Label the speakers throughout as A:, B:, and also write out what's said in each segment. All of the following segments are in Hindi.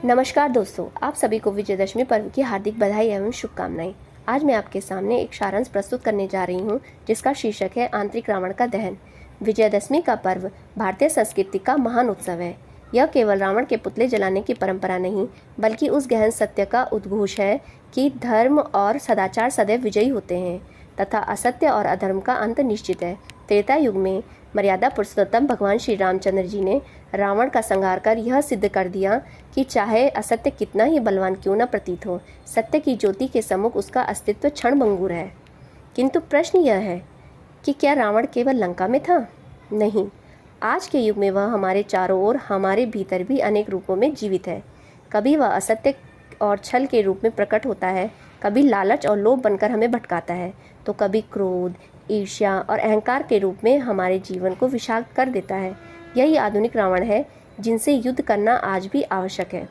A: नमस्कार दोस्तों, आप सभी को विजयदशमी पर्व की हार्दिक बधाई एवं शुभकामनाएं। आज मैं आपके सामने एक सारांश प्रस्तुत करने जा रही हूं, जिसका शीर्षक है आंतरिक रावण का दहन। विजयदशमी का पर्व भारतीय संस्कृति का महान उत्सव है। यह केवल रावण के पुतले जलाने की परंपरा नहीं, बल्कि उस गहन सत्य का उद्घोष है कि धर्म और सदाचार सदैव विजयी होते हैं तथा असत्य और अधर्म का अंत निश्चित है। त्रेता युग में मर्यादा पुरुषोत्तम भगवान श्री रामचंद्र जी ने रावण का संहार कर यह सिद्ध कर दिया कि चाहे असत्य कितना ही बलवान क्यों न प्रतीत हो, सत्य की ज्योति के सम्मुख उसका अस्तित्व क्षणभंगुर है। किंतु प्रश्न यह है कि क्या रावण केवल लंका में था? नहीं, आज के युग में वह हमारे चारों ओर, हमारे भीतर भी अनेक रूपों में जीवित है। कभी वह असत्य और छल के रूप में प्रकट होता है, कभी लालच और लोभ बनकर हमें भटकाता है, तो कभी क्रोध, ईर्ष्या और अहंकार के रूप में हमारे जीवन को विषाक्त कर देता है। यही आधुनिक रावण है, जिनसे युद्ध करना आज भी आवश्यक है।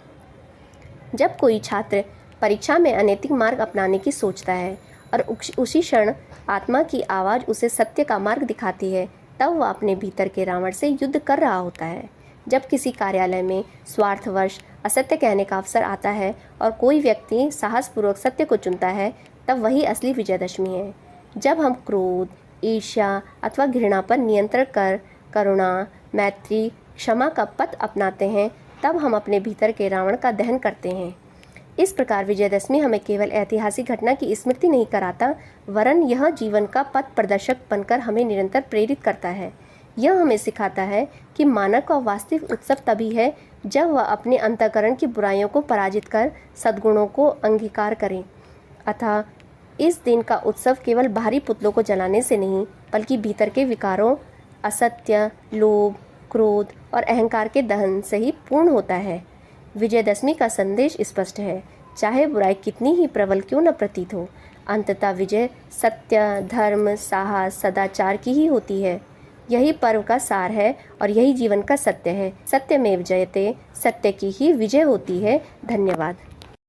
A: जब कोई छात्र परीक्षा में अनैतिक मार्ग अपनाने की सोचता है और उसी क्षण आत्मा की आवाज़ उसे सत्य का मार्ग दिखाती है, तब वह अपने भीतर के रावण से युद्ध कर रहा होता है। जब किसी कार्यालय में स्वार्थवश असत्य कहने का अवसर आता है और कोई व्यक्ति साहसपूर्वक सत्य को चुनता है, तब वही असली विजयदशमी है। जब हम क्रोध, ईर्ष्या अथवा घृणा पर नियंत्रण कर करुणा, मैत्री, क्षमा का पथ अपनाते हैं, तब हम अपने भीतर के रावण का दहन करते हैं। इस प्रकार विजयदशमी हमें केवल ऐतिहासिक घटना की स्मृति नहीं कराता, वरन यह जीवन का पथ प्रदर्शक बनकर हमें निरंतर प्रेरित करता है। यह हमें सिखाता है कि मानव का वास्तविक उत्सव तभी है जब वह अपने अंतःकरण की बुराइयों को पराजित कर सद्गुणों को अंगीकार करे। अतः इस दिन का उत्सव केवल बाहरी पुतलों को जलाने से नहीं, बल्कि भीतर के विकारों, असत्य, लोभ, क्रोध और अहंकार के दहन से ही पूर्ण होता है। विजयदशमी का संदेश स्पष्ट है, चाहे बुराई कितनी ही प्रबल क्यों न प्रतीत हो, अंततः विजय सत्य, धर्म, साहस, सदाचार की ही होती है। यही पर्व का सार है और यही जीवन का सत्य है। सत्यमेव जयते, सत्य की ही विजय होती है। धन्यवाद।